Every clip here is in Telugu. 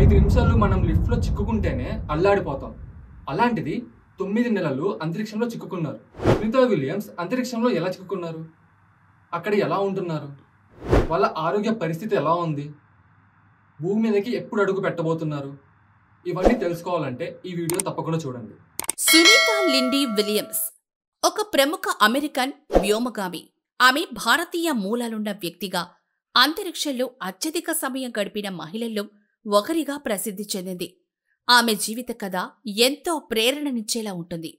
5 నిమిషాలు మనం లిఫ్ట్లో చిక్కుకుంటేనే అల్లాడిపోతాం. అలాంటిది 9 నెలలు అంతరిక్షంలో చిక్కుకున్నారు. సునీతా విలియమ్స్ అంతరిక్షంలో ఎలా చిక్కుకున్నారు? అక్కడ ఎలా ఉంటున్నారు? వాళ్ళ ఆరోగ్య పరిస్థితి ఎలా ఉంది? భూమి మీదకి ఎప్పుడు అడుగు పెట్టబోతున్నారు? ఇవన్నీ తెలుసుకోవాలంటే ఈ వీడియో తప్పకుండా చూడండి. సునీతా లిండీ విలియమ్స్ ఒక ప్రముఖ అమెరికన్ వ్యోమగామి. ఆమె భారతీయ మూలాలున్న వ్యక్తిగా అంతరిక్షంలో అత్యధిక సమయం గడిపిన మహిళల్లో ఒకరిగా ప్రసిద్ధి చెందింది. ఆమె జీవిత కథ ఎంతో ప్రేరణనిచ్చేలా ఉంటుంది.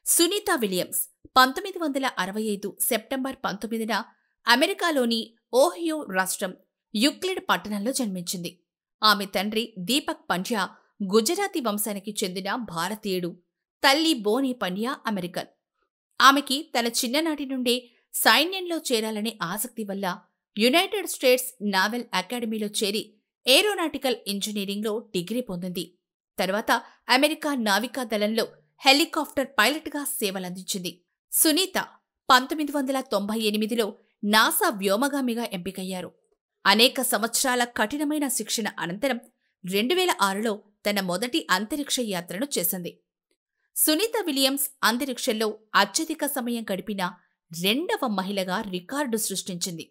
సునీతా విలియమ్స్ 1965 సెప్టెంబర్ 19న అమెరికాలోని ఓహియో రాష్ట్రం యుక్లిడ్ పట్టణంలో జన్మించింది. ఆమె తండ్రి దీపక్ పండ్యా గుజరాతీ వంశానికి చెందిన భారతీయుడు, తల్లి బోని పండ్యా అమెరికన్. ఆమెకి తన చిన్ననాటి నుండే సైన్యంలో చేరాలనే ఆసక్తి వల్ల యునైటెడ్ స్టేట్స్ నావల్ అకాడమీలో చేరి ఏరోనాటికల్ ఇంజనీరింగ్లో డిగ్రీ పొందింది. తర్వాత అమెరికా నావికా దళంలో హెలికాప్టర్ పైలట్గా సేవలందించింది. సునీత 1998లో నాసా వ్యోమగామిగా ఎంపికయ్యారు. అనేక సంవత్సరాల కఠినమైన శిక్షణ అనంతరం 2006లో తన మొదటి అంతరిక్ష యాత్రను చేసింది. సునీతా విలియమ్స్ అంతరిక్షంలో అత్యధిక సమయం గడిపిన 2వ మహిళగా రికార్డు సృష్టించింది.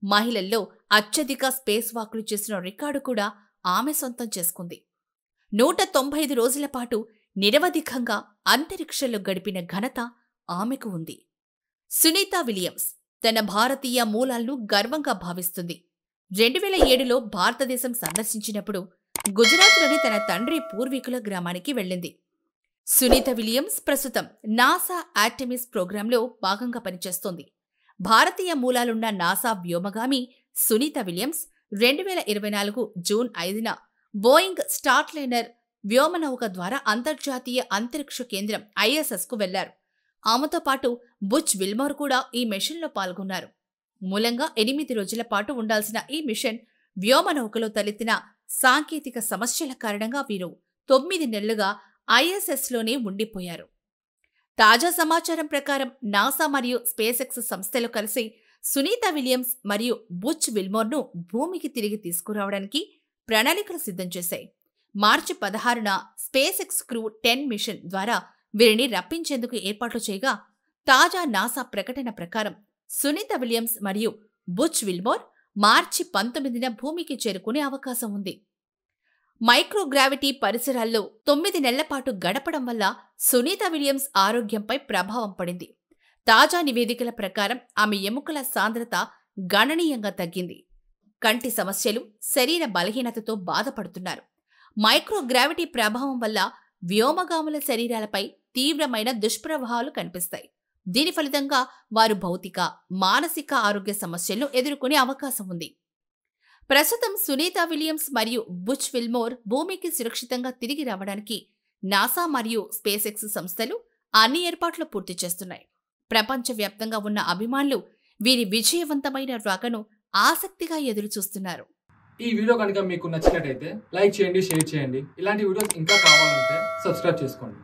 మహిళల్లో అత్యధిక స్పేస్ వాక్లు చేసిన రికార్డు కూడా ఆమె సొంతం చేసుకుంది. 195 రోజుల పాటు నిరవధికంగా అంతరిక్షంలో గడిపిన ఘనత ఆమెకు ఉంది. సునీతా విలియమ్స్ తన భారతీయ మూలాలను గర్వంగా భావిస్తుంది. 2007లో భారతదేశం సందర్శించినప్పుడు గుజరాత్లోని తన తండ్రి పూర్వీకుల గ్రామానికి వెళ్ళింది. సునీతా విలియమ్స్ ప్రస్తుతం నాసా ఆర్టెమిస్ ప్రోగ్రాంలో భాగంగా పనిచేస్తోంది. భారతీయ మూలాలున్న నాసా వ్యోమగామి సునీతా విలియమ్స్ 2024 జూన్ 5న బోయింగ్ స్టార్లైనర్ వ్యోమనౌక ద్వారా అంతర్జాతీయ అంతరిక్ష కేంద్రం ISSకు వెళ్లారు. ఆమెతో పాటు బుచ్ విల్మోర్ కూడా ఈ మిషన్లో పాల్గొన్నారు. మూలంగా 8 రోజుల పాటు ఉండాల్సిన ఈ మిషన్ వ్యోమనౌకలో తలెత్తిన సాంకేతిక సమస్యల కారణంగా వీరు 9 నెలలుగా ISSలోనే ఉండిపోయారు. తాజా సమాచారం ప్రకారం నాసా మరియు స్పేస్ సంస్థలు కలిసి సునీతా విలియమ్స్ మరియు బుచ్ విల్మోర్ను భూమికి తిరిగి తీసుకురావడానికి ప్రణాళికలు సిద్ధం చేశాయి. మార్చి 16న స్పేస్ క్రూ 10 మిషన్ ద్వారా వీరిని రప్పించేందుకు ఏర్పాట్లు చేయగా, తాజా నాసా ప్రకటన ప్రకారం సునీతా విలియమ్స్ మరియు బుచ్ విల్మోర్ మార్చి 19న భూమికి చేరుకునే అవకాశం ఉంది. మైక్రోగ్రావిటీ పరిసరాల్లో 9 నెలల పాటు గడపడం వల్ల సునీతా విలియమ్స్ ఆరోగ్యంపై ప్రభావం పడింది. తాజా నివేదికల ప్రకారం ఆమె ఎముకల సాంద్రత గణనీయంగా తగ్గింది. కంటి సమస్యలు, శరీర బలహీనతతో బాధపడుతున్నారు. మైక్రోగ్రావిటీ ప్రభావం వల్ల వ్యోమగాముల శరీరాలపై తీవ్రమైన దుష్ప్రభావాలు కనిపిస్తాయి. దీని ఫలితంగా వారు భౌతిక, మానసిక ఆరోగ్య సమస్యలను ఎదుర్కొనే అవకాశం ఉంది. ప్రస్తుతం సునీతా విలియమ్స్ మరియు బుచ్ విల్మోర్ భూమికి సురక్షితంగా తిరిగి రావడానికి నాసా మరియు స్పేస్ సంస్థలు అన్ని ఏర్పాట్లు పూర్తి చేస్తున్నాయి. ప్రపంచవ్యాప్తంగా ఉన్న అభిమానులు వీరి విజయవంతమైన రాకను ఆసక్తిగా ఎదురుచూస్తున్నారు. ఈ వీడియో కనుక మీకు నచ్చినట్టయితే లైక్ చేయండి, షేర్ చేయండి. ఇలాంటి వీడియోస్ ఇంకా కావాలంటే సబ్స్క్రైబ్ చేసుకోండి.